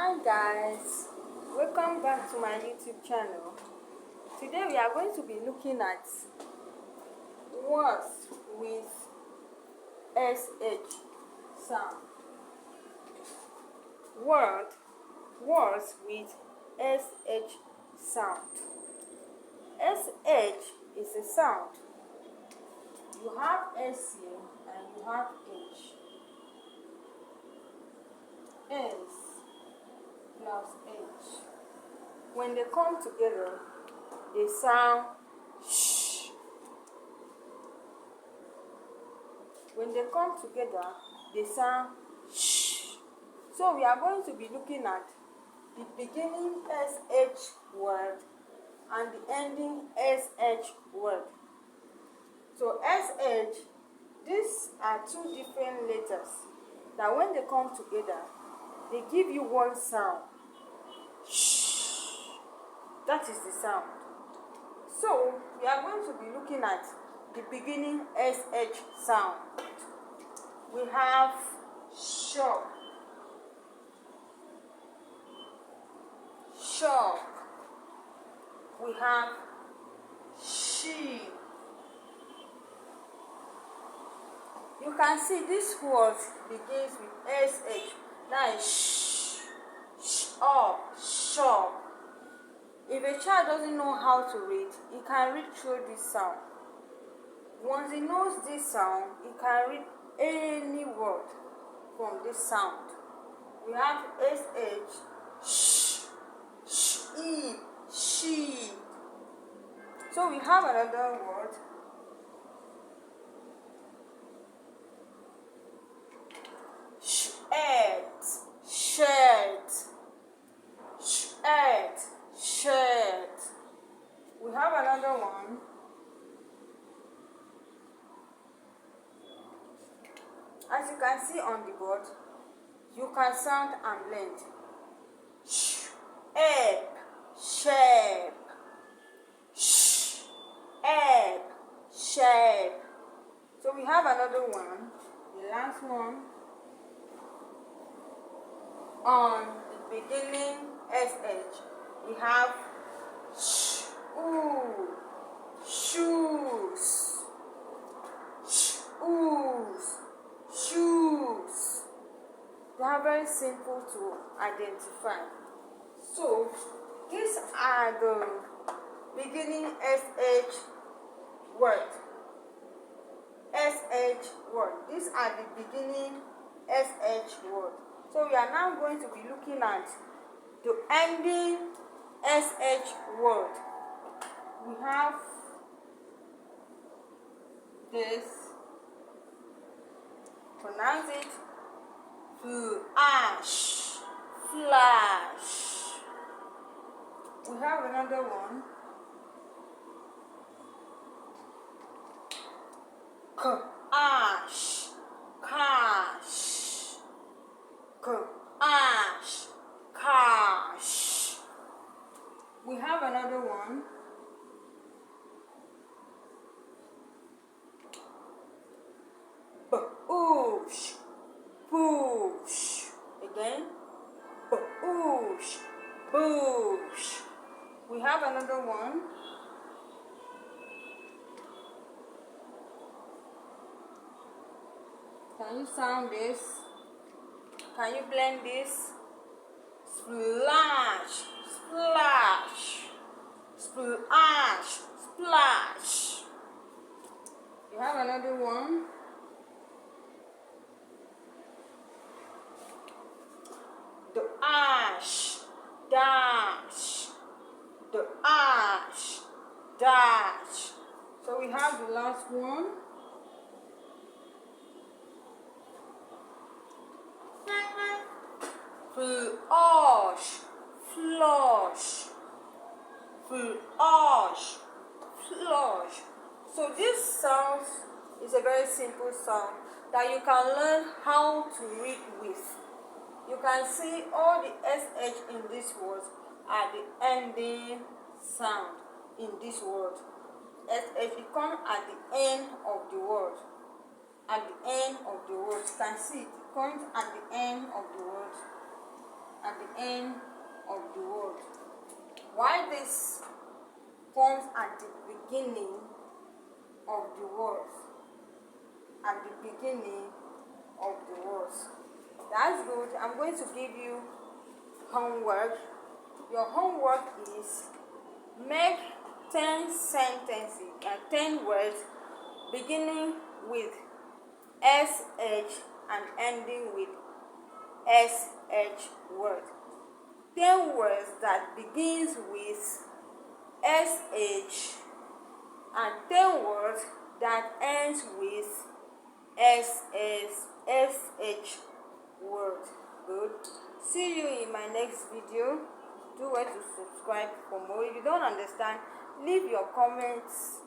Hi guys, welcome back to my YouTube channel. Today we are going to be looking at words with SH sound. Words with SH sound. SH is a sound. You have SC and you have H. S plus H. When they come together, they sound sh. When they come together, they sound sh. So we are going to be looking at the beginning SH word and the ending SH word. So SH, these are two different letters that when they come together, they give you one sound. Shh. That is the sound. So we are going to be looking at the beginning SH sound. We have shop, shop. We have sheep. You can see this word begins with SH. That is sh, shop, shop. If a child doesn't know how to read, he can read through this sound. Once he knows this sound, he can read any word from this sound. We have SH, sh, sheep, sheep. So we have another word. Shirt, shirt, shirt, shirt. We have another one. As you can see on the board, you can sound and blend. Shape, shape, shape, shape. So we have another one, the last one. On the beginning SH, we have shoe, shoes, shoes, shoes. They are very simple to identify. So these are the beginning SH word. SH word. These are the beginning SH word. So we are now going to be looking at the ending SH word. We have this. Pronounce it. Flash, flash. We have another one. Cash, cash, cash, cash. We have another one. Push, push. Again. Push, push. We have another one. Can you sound this? Can you blend this? Splash, splash, splash, splash. You have another one. The ash, dash, the ash, dash. So we have the last one. Flush, flush, flush, flush. So this sound is a very simple sound that you can learn how to read with. You can see all the SH in this word are the ending sound in this word. SH, it comes at the end of the word. At the end of the word. You can see it comes at the end of the word. at the end of the word. Why this comes at the beginning of the words. At the beginning of the words. That's good. I'm going to give you homework. Your homework is make 10 sentences and 10 words beginning with SH and ending with SH word. 10 words that begins with SH and 10 words that ends with SH word. Good. See you in my next video. Do well to subscribe for more. If you don't understand, leave your comments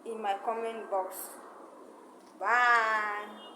in my comment box. Bye.